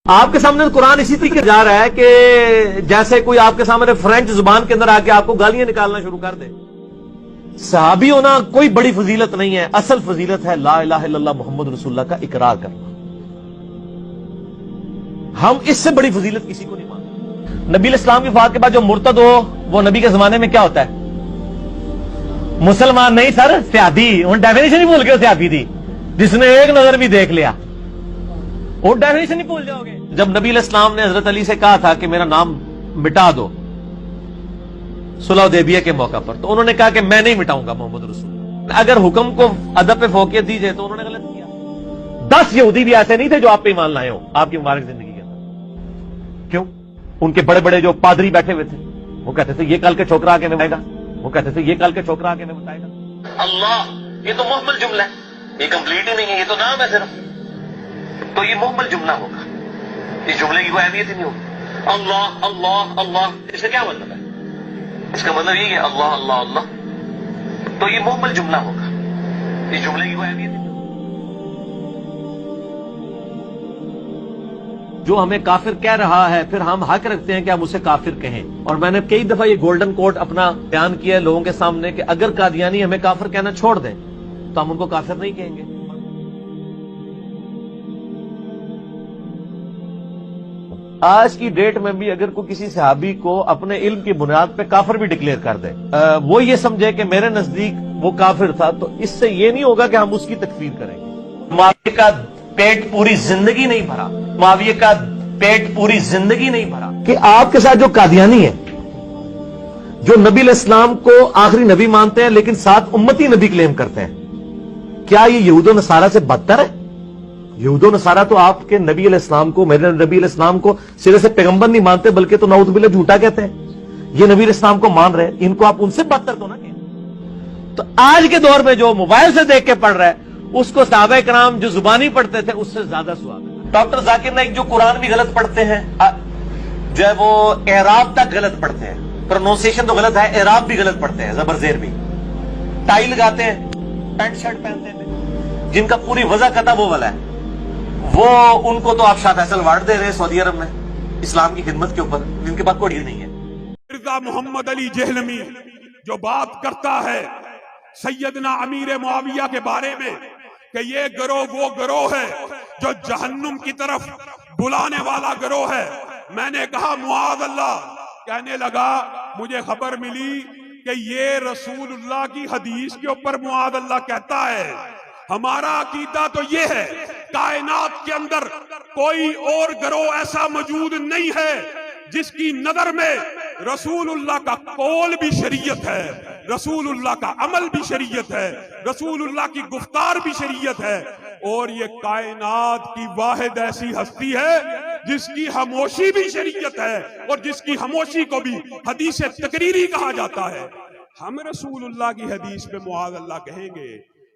आपके सामने कुरान इसी तरीके जा रहा है कि जैसे कोई आपके सामने फ्रेंच जुबान के अंदर आके आपको गालियां निकालना शुरू कर दे। सहाबी होना कोई बड़ी फजीलत नहीं है, असल फजीलत है ला इलाहा इल्लल्लाह मोहम्मद रसूलुल्लाह का इकरार करना। हम इससे बड़ी फजीलत किसी को नहीं मानते। नबी इस्लाम की वफात के बाद जो मुर्तद हो वो नबी के जमाने में क्या होता है? मुसलमान नहीं सर, स्यादी। उन डेफिनेशन ही भूल गए, स्यादी थी जिसने एक नजर भी देख लिया, वो डेफिनेशन ही भूल जाओगे। जब नबी इस्लाम ने हजरत अली से कहा था कि मेरा नाम मिटा दो सुलह हुदैबिया के मौका पर, तो उन्होंने कहा कि मैं नहीं मिटाऊंगा मोहम्मद रसूल। अगर हुक्म को अदब पे फोकियत दी जाए तो उन्होंने गलत किया। 10 यहूदी भी ऐसे नहीं थे जो आप पे ईमान लाए हो आपकी मुबारक जिंदगी के अंदर। क्यों? उनके बड़े बड़े जो पादरी बैठे हुए थे वो कहते थे ये कल के छोकरा आके बताएगा, वो कहते थे ये कल के छोकरा आके बताएगा। अल्लाह, ये तो मुहम्मल जुमला है, ये कंप्लीट ही नहीं है, ये तो नाम है सिर्फ। तो ये मुहम्मल जुमला होगा, इस जुमले की कोई अहमियत ही नहीं होगी। अल्लाह अल्लाह अल्लाह, इसका क्या मतलब है? इसका मतलब ये है अल्लाह अल्लाह अल्लाह, तो ये मुहम्मल जुमला होगा, इस जुमले की कोई अहमियत नहीं। जो हमें काफिर कह रहा है फिर हम हक रखते हैं कि हम उसे काफिर कहें। और मैंने कई दफा ये गोल्डन कोड अपना बयान किया है लोगों के सामने कि अगर कादियानी हमें काफिर कहना छोड़ दें तो हम उनको काफिर नहीं कहेंगे। आज की डेट में भी अगर कोई किसी सहाबी को अपने इल्म की बुनियाद पे काफिर भी डिक्लेयर कर दे, वो ये समझे कि मेरे नजदीक वो काफिर था, तो इससे ये नहीं होगा कि हम उसकी तकफीर करेंगे। मुआविया का पेट पूरी जिंदगी नहीं भरा, मुआविया का पेट पूरी जिंदगी नहीं भरा कि आपके साथ जो कादियानी है, जो नबी इस्लाम को आखिरी नबी मानते हैं लेकिन साथ उम्मती नबी क्लेम करते हैं, क्या ये यहूदो नसारा से बदतर है? यहूदो नसारा तो आपके नबी इस्लाम को, मेरे नबी इस्लाम को सिरे से पैगंबर नहीं मानते, बल्कि तो नाउज़ुबिल्लाह झूठा कहते हैं। ये नबी इस्लाम को मान रहे हैं, इनको आप उनसे बदतर तो ना कहें। तो आज के दौर में जो मोबाइल से देख के पढ़ रहा है उसको सहाबा कराम जो जुबानी पढ़ते थे उससे ज्यादा स्वाब है। डॉक्टर जाकिर नाइक जो कुरान भी गलत पढ़ते हैं, जो है वो एराब तक गलत पढ़ते हैं, प्रोनाउंसिएशन तो गलत है, एराब भी गलत पढ़ते हैं, जबर जेर भी, टाई लगाते हैं, पैंट शर्ट पहनते हैं, जिनका पूरी वजह कता वो वाला है, वो उनको तो आप शाह फैसल अवार्ड दे रहे हैं सऊदी अरब में इस्लाम की खिदमत के ऊपर, जिनके पास कोई नहीं है। मिर्जा मोहम्मद अली जहलमी जो बात करता है सैयदना अमीर मुआविया के बारे में कि ये गिरोह वो गिरोह है जो जहन्नुम की तरफ बुलाने वाला गिरोह है, मैंने कहा मुआज़ अल्लाह। कहने लगा मुझे खबर मिली कि ये रसूलुल्लाह की हदीस के ऊपर मुआज़ अल्लाह कहता है। हमारा अकीदा तो ये है कायनात के अंदर कोई और गिरोह ऐसा मौजूद नहीं है जिसकी नजर में रसूलुल्लाह का कौल भी शरीयत है, रसूलुल्लाह का अमल भी शरीयत है, रसूलुल्लाह की गुफ्तार भी शरीयत है। और ये कायनात की वाहिद ऐसी हस्ती है जिसकी खामोशी भी शरीयत है और जिसकी खामोशी को भी हदीस तकरीरी कहा जाता है। हम रसूलुल्लाह की हदीस पे मुआज़ अल्लाह कहेंगे?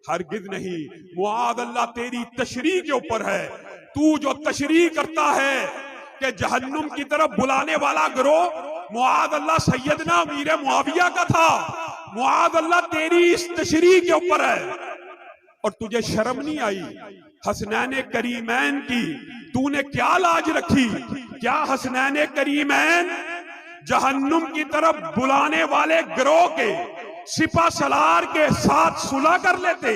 हरगिज़ नहीं। मुआज़ अल्लाह तेरी तशरीह के ऊपर है। तू जो तशरीह करता है कि जहन्नुम की तरफ बुलाने वाला गिरोह मुआज़ अल्लाह सैयदना अमीर मुआविया का था, मुआज़ अल्लाह तेरी इस तशरीह के ऊपर है। और तुझे शर्म नहीं आई हसनैन करीमैन की? तूने क्या लाज रखी? क्या हसनैन करीमैन जहन्नुम की तरफ बुलाने वाले गिरोह के सिपा सलार के साथ सुलह कर लेते?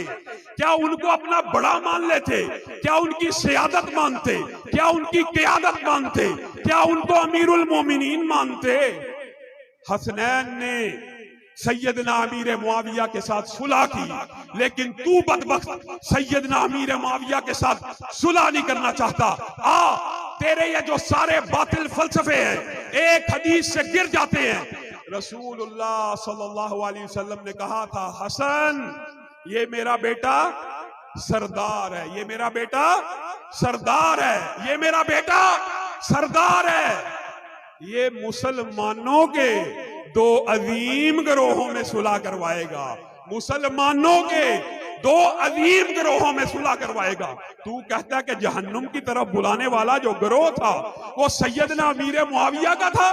क्या उनको अपना बड़ा मान लेते? क्या उनकी सियादत मानते? क्या उनकी क़ियादत मानते? क्या उनको अमीरुल मोमिनीन मानते? हसनैन ने सैयदना अमीर मुआविया के साथ सुलह की, लेकिन तू बदबख्त सैयदना अमीर मुआविया के साथ सुलह नहीं करना चाहता। तेरे ये जो सारे बातिल फलसफे हैं एक हदीस से गिर जाते हैं। रसूलुल्लाह सल्लल्लाहु अलैहि वसल्लम ने कहा था, हसन ये मेरा बेटा सरदार है, ये मेरा बेटा सरदार है, ये मेरा बेटा सरदार है। ये मुसलमानों के 2 अजीम गिरोहों में सुलह करवाएगा, मुसलमानों के 2 अजीम गिरोहों में सुलह करवाएगा। तू कहता है कि जहन्नुम की तरफ बुलाने वाला जो गिरोह था वो सैयदना अमीर मुआविया का था।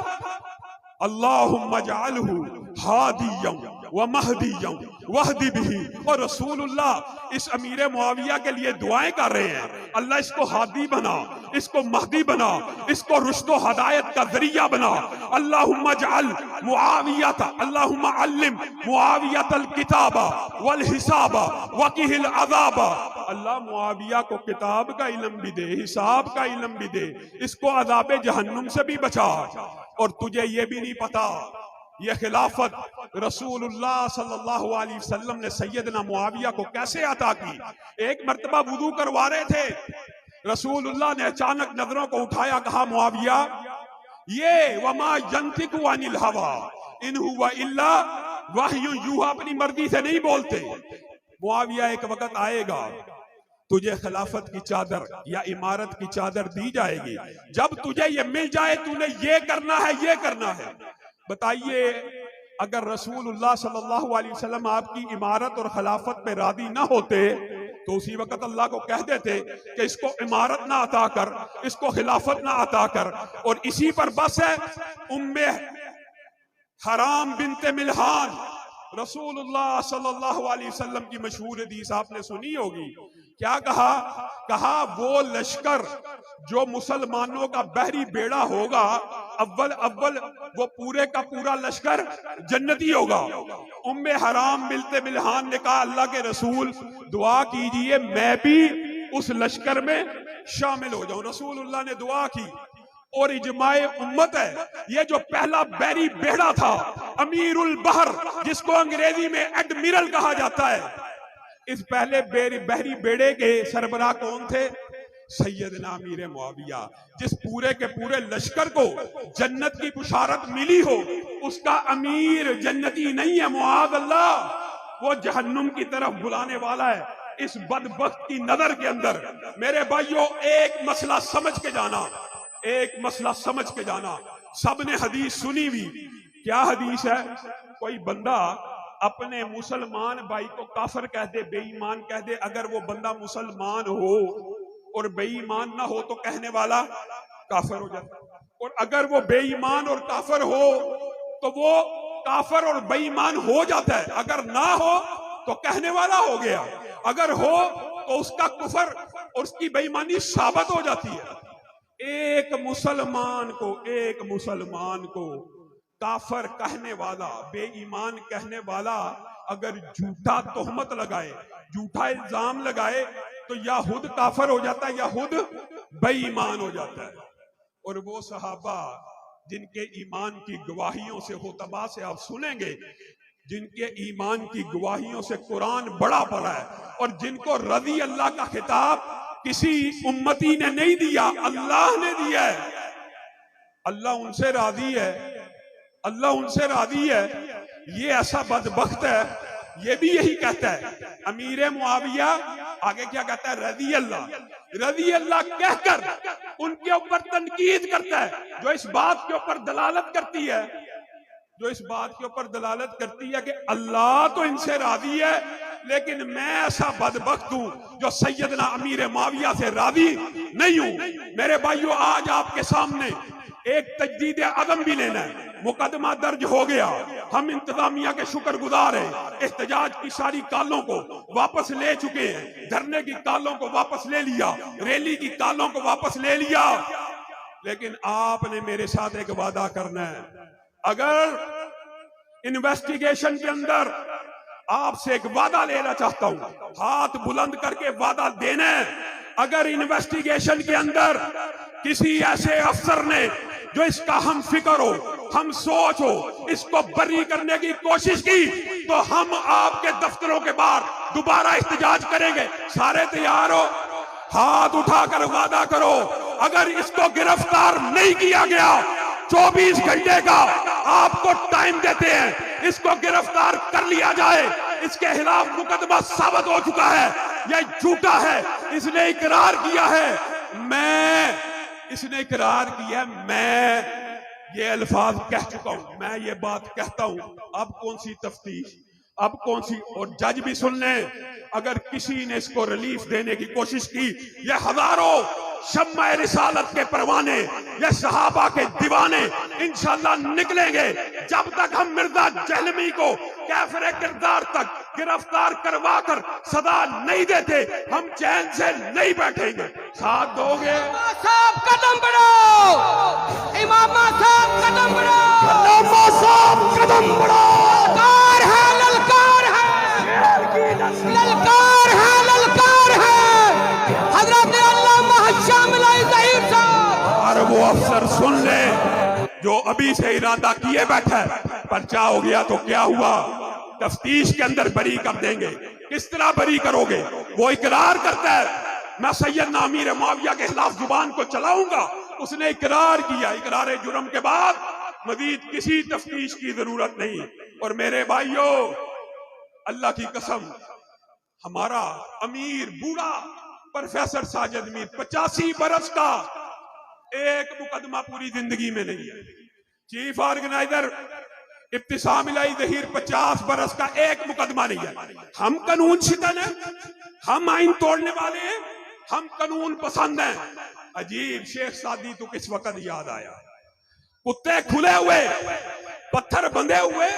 अल्लाहुम्मा जअलहु हादियम व महदीयम वहदी बिही। और रसूलुल्लाह इस अमीर मुआविया के लिए दुआएं कर रहे हैं, अल्लाह इसको हादी बना, इसको महदी बना, इसको रुश्तो हदायत का जरिया बना। अल्लाहुम्मा जअल मुआवियत, अल्लाहुम्मा अल्लिम मुआवियतल किताबा वल हिसाबा वकीहिल अज़ाबा। अल्लाह मुआविया को किताब का इल्म भी दे, हिसाब का इल्म भी दे, इसको अज़ाब जहन्नुम से भी बचा। और तुझे ये भी नहीं पता ये खिलाफत रसूलुल्लाह सल्लल्लाहु अलैहि वसल्लम ने सैयदना मुआविया को कैसे अता की। एक मर्तबा वुदू करवा रहे थे, रसूलुल्लाह ने अचानक नजरों को उठाया, कहा मुआविया ये वमा यंतिकु अनिल हवा इन हुवा इल्ला वहयु यूहा, अपनी मर्जी से नहीं बोलते। मुआविया एक वक्त आएगा तुझे खिलाफत की चादर या इमारत की चादर दी जाएगी, जब तुझे ये मिल जाए तूने ये करना है, ये करना है। बताइए अगर रसूलुल्लाह सल्लल्लाहु अलैहि वसल्लम आपकी इमारत और खिलाफत पे राजी ना होते तो उसी वक्त अल्लाह को कह देते कि इसको इमारत ना अता कर, इसको खिलाफत ना अता कर। और इसी पर बस है उम्मे हराम बिनते मिल्हान रसूलुल्लाह सल्लल्लाहु अलैहि वसल्लम की मशहूर हदीस आपने सुनी होगी। क्या कहा? कहा वो लश्कर जो मुसलमानों का बहरी बेड़ा होगा, अव्वल अव्वल वो पूरे का पूरा लश्कर जन्नती होगा। उम्मे हराम बिनते मिल्हान ने कहा अल्लाह के रसूल दुआ कीजिए मैं भी उस लश्कर में शामिल हो जाऊं। रसूलुल्लाह ने दुआ की और इजमाए उम्मत है ये जो पहला बहरी बेड़ा था अमीरुल बहर, जिसको अंग्रेजी में एडमिरल कहा जाता है, इस पहले बहरी बेड़े के सरबराह कौन थे? सैयदना अमीर मुआविया। जिस पूरे के पूरे लश्कर को जन्नत की बुशारत मिली हो उसका अमीर जन्नती नहीं है, मुआद अल्लाह, वो जहन्नुम की तरफ बुलाने वाला है। इस बदबख्त की नजर के अंदर मेरे भाइयों एक मसला समझ के जाना, एक मसला समझ के जाना। सबने हदीस सुनी हुई, क्या हदीस है? कोई बंदा अपने मुसलमान भाई को काफिर कह दे, बेईमान कह दे, अगर वो बंदा मुसलमान हो और बेईमान ना हो तो कहने वाला काफिर हो जाता है, और अगर वो बेईमान और काफिर हो तो वो काफिर और बेईमान हो जाता है, अगर ना हो तो कहने वाला हो गया, अगर हो तो उसका कुफर और उसकी बेईमानी साबित हो जाती है। एक मुसलमान को काफर कहने वाला, बेईमान कहने वाला अगर झूठा तोहमत लगाए, झूठा इल्जाम लगाए तो या खुद काफर हो जाता है या खुद बेईमान हो जाता है। और वो सहाबा जिनके ईमान की गवाहियों से खुतबा से आप सुनेंगे, जिनके ईमान की गवाहियों से कुरान बड़ा पड़ा है और जिनको रज़ी अल्लाह का खिताब किसी उम्मती ने नहीं दिया, अल्लाह ने दिया है। अल्लाह उनसे राजी है, अल्लाह उनसे राजी है। ये ऐसा बदबख्त है, ये भी यही कहता है अमीर मुआविया, आगे क्या कहता है? रज़ी अल्लाह कहकर उनके ऊपर तनकीद करता है, जो इस बात के ऊपर दलालत करती है, जो इस बात के ऊपर दलालत करती है कि अल्लाह तो इनसे राजी है, लेकिन मैं ऐसा बदबख्त हूं जो सैयदना अमीर मुआविया से राजी नहीं हूं। मेरे भाइयों आज आपके सामने एक तजदीद अदम भी लेना है, मुकदमा दर्ज हो गया, हम इंतजामिया के शुक्रगुजार हैं, एहतजाज की सारी कालों को वापस ले चुके हैं, धरने की कालों को वापस ले लिया, रैली की कालों को वापस ले लिया। लेकिन आपने मेरे साथ एक वादा करना है, अगर इन्वेस्टिगेशन के अंदर आपसे एक वादा लेना चाहता हूं, हाथ बुलंद करके वादा देना है, अगर इन्वेस्टिगेशन के अंदर किसी ऐसे अफसर ने जो इसका हम फिक्र हो, हम सोच हो, इसको बरी करने की कोशिश की तो हम आपके दफ्तरों के बाहर दोबारा एहतजाज करेंगे। सारे तैयार हो? हाथ उठाकर वादा करो, अगर इसको गिरफ्तार नहीं किया गया 24 घंटे का आपको टाइम देते हैं, इसको गिरफ्तार कर लिया जाए। इसके खिलाफ मुकदमा साबित हो चुका है, यह झूठा है, इसने इकरार किया है, इसने इकरार किया है, मैं ये अल्फाज कह चुका हूं, मैं ये बात कहता हूं। अब कौन सी तफ्तीश, अब कौन सी? और जज भी सुन ले, अगर किसी ने इसको रिलीफ देने की कोशिश की, ये हजारों शम्मा रिसालत के परवाने, ये सहाबा के दीवाने इंशाअल्लाह निकलेंगे। जब तक हम मिर्जा जहलमी को कैफरे किरदार तक गिरफ्तार करवा कर सदा नहीं देते, हम चैन से नहीं बैठेंगे। साथ दोगे? साहब कदम बढ़ाओ, इमाम साहब कदम बढ़ाओ, इमाम साहब कदम बढ़ाओ। ललकार है, ललकार है, ललकार है, ललकार है। हजरत अल्लामा शामिल ज़हीर साहब, और वो अफसर सुन ले जो अभी से इरादा किए बैठा है, पर्चा हो गया तो क्या हुआ, तफ्तीश के अंदर बरी कर देंगे। किस तरह बरी करोगे? वो इकरार करता है मैं सैयदना अमीर मुआविया के खिलाफ जुबान को चलाऊंगा, उसने इकरार किया। इकरार जुर्म के बाद मजीद किसी तफ्तीश की जरूरत नहीं। और मेरे भाइयों, अल्लाह की कसम, हमारा अमीर बूढ़ा प्रोफेसर साजिद मीर 85 बरस का, एक मुकदमा पूरी जिंदगी में नहीं है। चीफ ऑर्गेनाइजर इब्तिसाम इलाही ज़हीर 50 बरस का, एक मुकदमा नहीं है। हम कानून शिकन है, हम आइन तोड़ने वाले हैं, हम कानून पसंद हैं। अजीब, शेख सादी तो किस वक्त याद आया, कुत्ते खुले हुए, पत्थर बंधे हुए,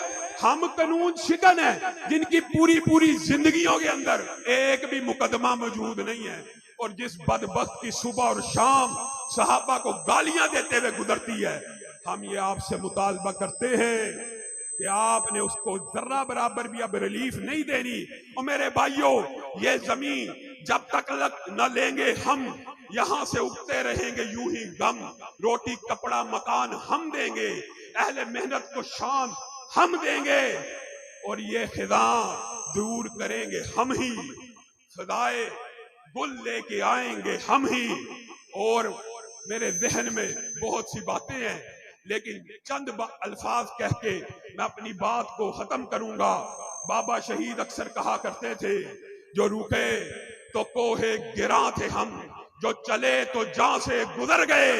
हम कानून शिकन है जिनकी पूरी पूरी जिंदगियों के अंदर एक भी मुकदमा मौजूद नहीं है। और जिस बदबख्त की सुबह और शाम सहाबा को गालियां देते हुए गुजरती है, हम ये आपसे मुतालबा करते हैं कि आपने उसको जर्रा बराबर भी अब रिलीफ नहीं देनी। और मेरे भाइयों, ये जमीन जब तक न लेंगे हम, यहां से उगते रहेंगे यूं ही गम। रोटी कपड़ा मकान हम देंगे, अहले मेहनत को शान हम देंगे, और ये खिदा दूर करेंगे हम ही, सदाए गुल लेके आएंगे हम ही। और मेरे जहन में बहुत सी बातें हैं, लेकिन चंद अल्फाज कह के मैं अपनी बात को खत्म करूंगा। बाबा शहीद अक्सर कहा करते थे, जो रुके तो कोहे गिरा थे हम, जो चले तो जहां से गुजर गए,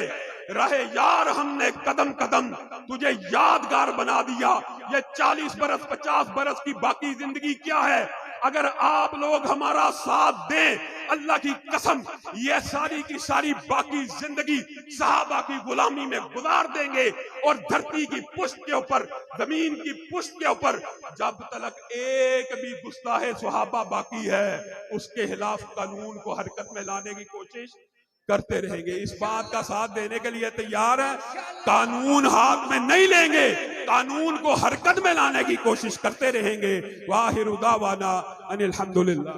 रहे यार हमने कदम कदम तुझे यादगार बना दिया। ये 40 बरस 50 बरस की बाकी जिंदगी क्या है? अगर आप लोग हमारा साथ दें, अल्लाह की कसम, ये सारी की सारी बाकी जिंदगी सहाबा की गुलामी में गुजार देंगे। और धरती की पुष्ट के ऊपर, जमीन की पुष्ट के ऊपर जब तक एक भी गुस्ताहे सहाबा बाकी है, उसके खिलाफ कानून को हरकत में लाने की कोशिश करते रहेंगे। इस बात का साथ देने के लिए तैयार है? कानून हाथ में नहीं लेंगे, कानून को हरकत में लाने की कोशिश करते रहेंगे। वाहिर दावाना अनिल हम्दुलिल्लाह।